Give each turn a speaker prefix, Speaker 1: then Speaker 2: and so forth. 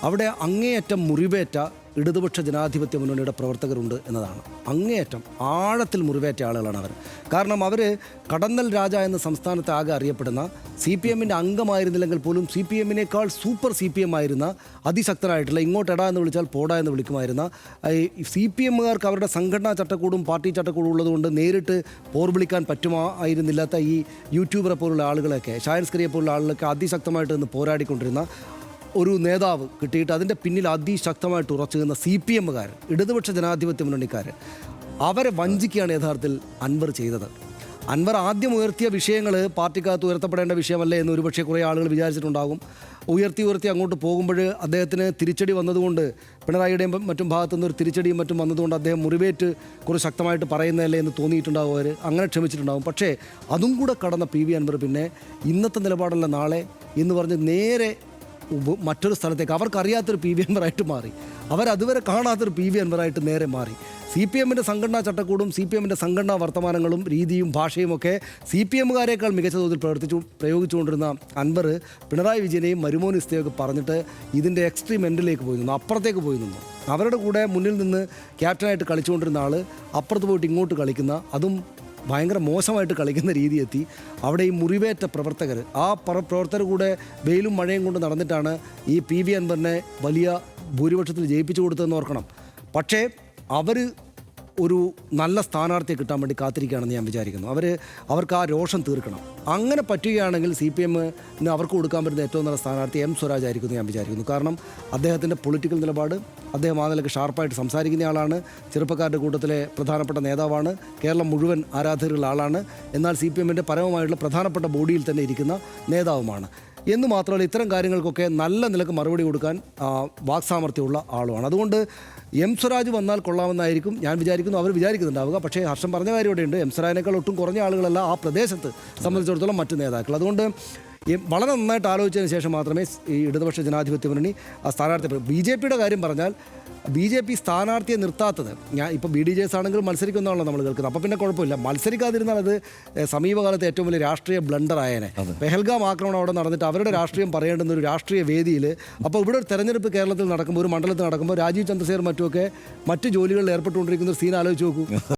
Speaker 1: അവിടെ അങ്ങേയറ്റം മുറിവേറ്റ ഇടതുപക്ഷ ജനാധിപത്യ മുന്നണിയുടെ പ്രവർത്തകരുണ്ട് എന്നതാണ്. അങ്ങേയറ്റം ആഴത്തിൽ മുറിവേറ്റ ആളുകളാണ് അവർ. കാരണം അവർ കടന്നൽ രാജ എന്ന സംസ്ഥാനത്തെ ആകെ അറിയപ്പെടുന്ന CPM-ൻ്റെ അംഗമായിരുന്നില്ലെങ്കിൽ പോലും CPM-നേക്കാൾ സൂപ്പർ CPM ആയിരുന്ന അതിശക്തനായിട്ടുള്ള ഇങ്ങോട്ട് എടാ എന്ന് വിളിച്ചാൽ പോടാ എന്ന് വിളിക്കുമായിരുന്ന CPM-കാർക്ക് അവരുടെ സംഘടനാ ചട്ടക്കൂടും പാർട്ടി ചട്ടക്കൂടും ഉള്ളതുകൊണ്ട് നേരിട്ട് പോർ വിളിക്കാൻ പറ്റുമായിരുന്നില്ലാത്ത ഈ യൂട്യൂബറെ പോലുള്ള ആളുകളൊക്കെ, ഷായൻസ്കറിയെ പോലുള്ള ആളുകളൊക്കെ അതിശക്തമായിട്ട് നിന്ന് പോരാടിക്കൊണ്ടിരുന്ന ഒരു നേതാവ് കിട്ടിയിട്ട് അതിൻ്റെ പിന്നിൽ അതിശക്തമായിട്ട് ഉറച്ചു നിന്ന CPM-കാർ, ഇടതുപക്ഷ ജനാധിപത്യ മുന്നണിക്കാർ, അവരെ വഞ്ചിക്കുകയാണ് യഥാർത്ഥത്തിൽ അൻവർ ചെയ്തത്. അൻവർ ആദ്യം ഉയർത്തിയ വിഷയങ്ങൾ പാർട്ടിക്കകത്ത് ഉയർത്തപ്പെടേണ്ട വിഷയമല്ലേ എന്ന് ഒരുപക്ഷെ കുറേ ആളുകൾ വിചാരിച്ചിട്ടുണ്ടാകും. ഉയർത്തി അങ്ങോട്ട് പോകുമ്പോൾ അദ്ദേഹത്തിന് തിരിച്ചടി വന്നതുകൊണ്ട്, പിണറായിയുടെയും മറ്റും ഭാഗത്തുനിന്ന് ഒരു തിരിച്ചടിയും മറ്റും വന്നതുകൊണ്ട് അദ്ദേഹം മുറിവേറ്റ് കുറച്ച് ശക്തമായിട്ട് പറയുന്നതല്ലേ എന്ന് തോന്നിയിട്ടുണ്ടാവും. അവർ അങ്ങനെ ക്ഷമിച്ചിട്ടുണ്ടാകും. പക്ഷേ അതും കൂടെ കടന്ന PV അൻവർ പിന്നെ ഇന്നത്തെ നിലപാടല്ല നാളെ എന്ന് പറഞ്ഞ് നേരെ മറ്റൊരു സ്ഥലത്തേക്ക്, അവർക്കറിയാത്തൊരു PV അൻവറായിട്ട് മാറി. അവരതുവരെ കാണാത്തൊരു PV അൻവറായിട്ട് നേരെ മാറി. CPM-ൻ്റെ സംഘടനാ ചട്ടക്കൂടും CPM-ൻ്റെ സംഘടനാ വർത്തമാനങ്ങളും രീതിയും ഭാഷയുമൊക്കെ CPM-കാരേക്കാൾ മികച്ച തോതിൽ പ്രയോഗിച്ചുകൊണ്ടിരുന്ന അൻവർ പിണറായി വിജയനെയും മരുമോനിസ്തയൊക്കെ പറഞ്ഞിട്ട് ഇതിൻ്റെ എക്സ്ട്രീം എൻഡിലേക്ക് പോയി നിന്നു, അപ്പുറത്തേക്ക് പോയി നിന്നു. അവരുടെ കൂടെ മുന്നിൽ നിന്ന് ക്യാപ്റ്റനായിട്ട് കളിച്ചുകൊണ്ടിരുന്ന ആൾ അപ്പുറത്ത് പോയിട്ട് ഇങ്ങോട്ട് കളിക്കുന്ന, അതും ഭയങ്കര മോശമായിട്ട് കളിക്കുന്ന രീതി എത്തി. അവിടെ ഈ മുറിവേറ്റ പ്രവർത്തകർ, ആ പ്രവർത്തകർ കൂടെ വെയിലും മഴയും കൊണ്ട് നടന്നിട്ടാണ് ഈ PV അൻവറിനെ വലിയ ഭൂരിപക്ഷത്തിൽ ജയിപ്പിച്ചു കൊടുത്തതെന്ന് ഓർക്കണം. പക്ഷേ അവർ ഒരു നല്ല സ്ഥാനാർത്ഥിയെ കിട്ടാൻ വേണ്ടി കാത്തിരിക്കുകയാണെന്ന് ഞാൻ വിചാരിക്കുന്നു. അവർക്ക് ആ രോഷം തീർക്കണം. അങ്ങനെ പറ്റുകയാണെങ്കിൽ CPM-ന് അവർക്ക് കൊടുക്കാൻ പറ്റുന്ന ഏറ്റവും നല്ല സ്ഥാനാർത്ഥി M സ്വരാജ് ആയിരിക്കും എന്ന് ഞാൻ വിചാരിക്കുന്നു. കാരണം അദ്ദേഹത്തിൻ്റെ പൊളിറ്റിക്കൽ നിലപാട്, അദ്ദേഹം ആ നിലയ്ക്ക് ഷാർപ്പായിട്ട് സംസാരിക്കുന്ന ആളാണ്, ചെറുപ്പക്കാരുടെ കൂട്ടത്തിലെ പ്രധാനപ്പെട്ട നേതാവാണ്, കേരളം മുഴുവൻ ആരാധകരുള്ള ആളാണ്, എന്നാൽ CPM-ൻ്റെ പരമമായിട്ടുള്ള പ്രധാനപ്പെട്ട ബോഡിയിൽ തന്നെ ഇരിക്കുന്ന നേതാവുമാണ്. എന്ന് മാത്രമല്ല, ഇത്തരം കാര്യങ്ങൾക്കൊക്കെ നല്ല നിലക്ക് മറുപടി കൊടുക്കാൻ വാക്സാമർത്ഥ്യമുള്ള ആളുമാണ്. അതുകൊണ്ട് M സ്വരാജ് വന്നാൽ കൊള്ളാമെന്നായിരിക്കും ഞാൻ വിചാരിക്കുന്നു, അവർ വിചാരിക്കുന്നുണ്ടാവുക. പക്ഷേ ഹർഷം പറഞ്ഞ കാര്യം ഇവിടെയുണ്ട്, M സ്വരാജിനേക്കാൾ ഒട്ടും കുറഞ്ഞ ആളുകളല്ല ആ പ്രദേശത്ത് സംബന്ധിച്ചിടത്തോളം മറ്റ് നേതാക്കൾ. അതുകൊണ്ട് വളരെ നന്നായിട്ട് ആലോചിച്ചതിന് ശേഷം മാത്രമേ ഈ ഇടതുപക്ഷ ജനാധിപത്യ മുന്നണി ആ സ്ഥാനാർത്ഥി. BJP-യുടെ കാര്യം പറഞ്ഞാൽ BJP സ്ഥാനാർത്ഥിയെ നിർത്താത്തത്, ഞാൻ ഇപ്പോൾ BDJS ആണെങ്കിലും മത്സരിക്കുന്നതാണല്ലോ നമ്മൾ കേൾക്കുന്നത്. അപ്പോൾ പിന്നെ കുഴപ്പമില്ല, മത്സരിക്കാതിരുന്നാൽ അത് സമീപകാലത്തെ ഏറ്റവും വലിയ രാഷ്ട്രീയ ബ്ലണ്ടർ ആയേനെ. പെഹൽഗാം ആക്രമണം അവിടെ നടന്നിട്ട് അവരുടെ രാഷ്ട്രീയം പറയേണ്ടുന്ന ഒരു രാഷ്ട്രീയ വേദിയിൽ, അപ്പോൾ ഇവിടെ ഒരു തെരഞ്ഞെടുപ്പ് കേരളത്തിൽ നടക്കുമ്പോൾ, ഒരു മണ്ഡലത്തിൽ നടക്കുമ്പോൾ രാജീവ് ചന്ദ്രശേഖർ മറ്റുമൊക്കെ മറ്റ് ജോലികളിൽ ഏർപ്പെട്ടുകൊണ്ടിരിക്കുന്ന ഒരു സീൻ ആലോചിച്ച് നോക്കൂ.